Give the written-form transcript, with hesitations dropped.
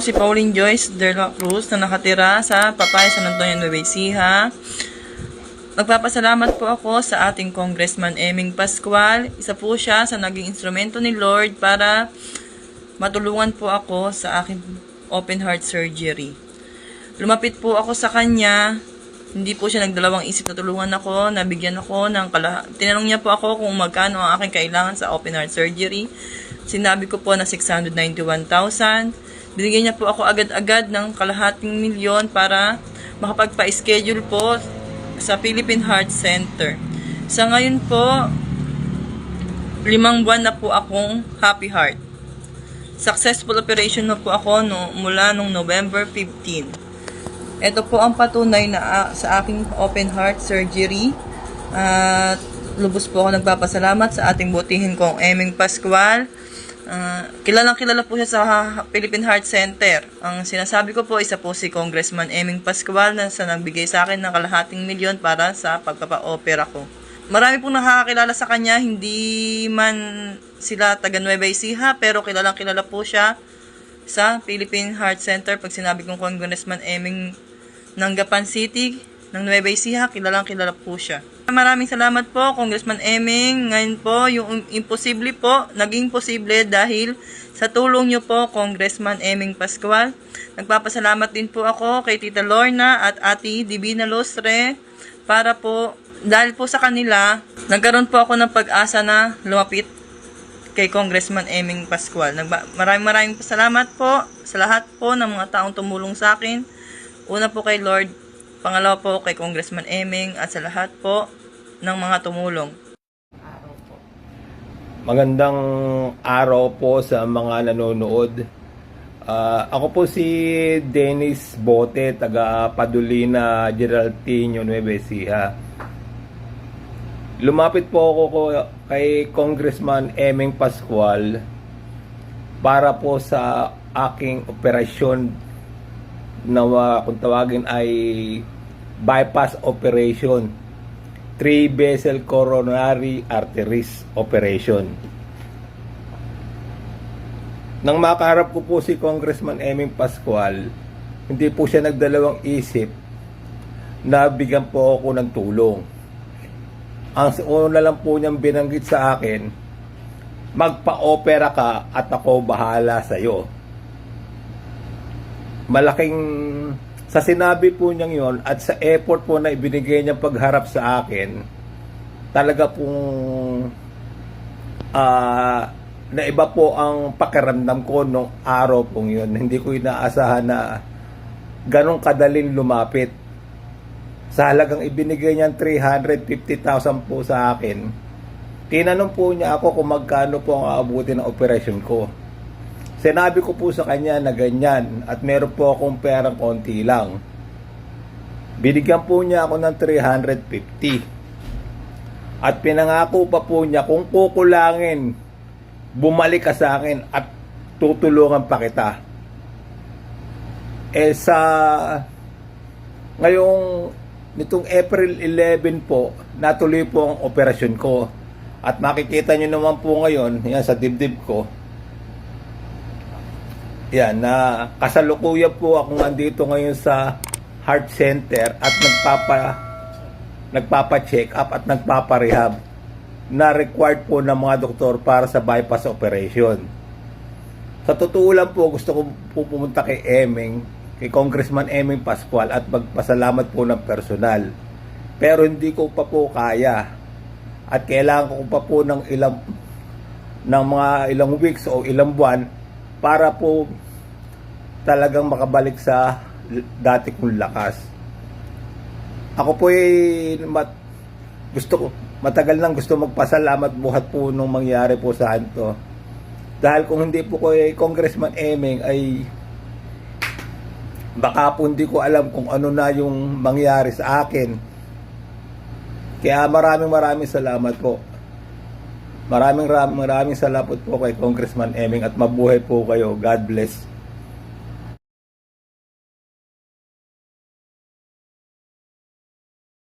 po si Pauline Joyce de la Cruz na nakatira sa Papay San Antonio, Nueva Ecija. Magpapasalamat po ako sa ating Congressman Eming Pascual. Isa po siya sa naging instrumento ni Lord para matulungan po ako sa aking open heart surgery. Lumapit po ako sa kanya. Hindi po siya nagdalawang isip na tulungan ako, nabigyan ako ng tinanong niya po ako kung magkano ang aking kailangan sa open heart surgery. Sinabi ko po na 691,000. Binigyan niya po ako agad-agad ng kalahating milyon para makapagpa-schedule po sa Philippine Heart Center. Sa ngayon po, 5 buwan na po akong happy heart. Successful operation na po ako mula nung November 15. Ito po ang patunay na sa aking open heart surgery. At lubos po ako nagpapasalamat sa ating butihin kong Eming Pascual. Kilalang kilala po siya sa Philippine Heart Center. Ang sinasabi ko po, isa po si Congressman Eming Pascual na nagbigay sa akin ng kalahating milyon para sa pagpapa-opera ko. Marami pong nakakakilala sa kanya, hindi man sila taga Nueva Ecija, pero kilalang kilala po siya sa Philippine Heart Center. Pag sinabi kong Congressman Eming ng Gapan City, ng Nueva Ecija, kilalang kilala po siya. Maraming salamat po, Congressman Eming. Ngayon po, yung imposible po, naging posible dahil sa tulong niyo po, Congressman Eming Pascual. Nagpapasalamat din po ako kay Tita Lorna at Ate Divina Lustre para po, dahil po sa kanila, nagkaroon po ako ng pag-asa na lumapit kay Congressman Eming Pascual. Maraming salamat po sa lahat po ng mga taong tumulong sa akin. Una po kay Lord, pangalawa po kay Congressman Eming at sa lahat po ng mga tumulong. Magandang araw po sa mga nanonood. Ako po si Dennis Bote, taga Padulina, Geraldino, Nueva Ecija. Lumapit po ako kay Congressman Eming Pascual para po sa aking operasyon na kung tawagin ay bypass operation, 3 vessel coronary arteries operation. Nang makaharap ko po si Congressman Eming Pascual, hindi po siya nagdalawang isip na bigyan po ako ng tulong. Ang una lang po niyang binanggit sa akin, magpa-opera ka at ako bahala sa iyo. Malaking sa sinabi po niyang yon at sa effort po na ibinigay niyang pagharap sa akin, talaga pong na iba po ang pakiramdam ko nung araw pong yun. Hindi ko inaasahan na ganong kadaling lumapit. Sa halagang ibinigay niyang 350,000 po sa akin, tinanong po niya ako kung magkano po ang aabutin ng operasyon ko. Sinabi ko po sa kanya na ganyan at meron po akong perang konti lang. Binigyan po niya ako ng 350. At pinangako pa po niya kung kukulangin, bumalik ka sa akin at tutulungan pa kita. Ngayong nitong April 11 po, natuloy po ang operasyon ko. At makikita nyo naman po ngayon, yan sa dibdib ko, yan, na kasalukuyan po ako nandito ngayon sa heart center at nagpapa-check up at nagpapa-rehab na required po ng mga doktor para sa bypass operation. Sa totoo lang po, gusto ko po pumunta kay Eming, kay Congressman Eming Pascual at magpasalamat po ng personal. Pero hindi ko pa po kaya at kailangan ko pa po ng mga ilang weeks o ilang buwan para po talagang makabalik sa dati kong lakas. Ako po matagal nang gusto magpasalamat buhat po nung mangyari po sa to. Dahil kung hindi po ko Congressman Eming ay baka po hindi ko alam kung ano na yung mangyari sa akin. Kaya maraming salamat po. Maraming salamat po kay Congressman Eming at mabuhay po kayo. God bless.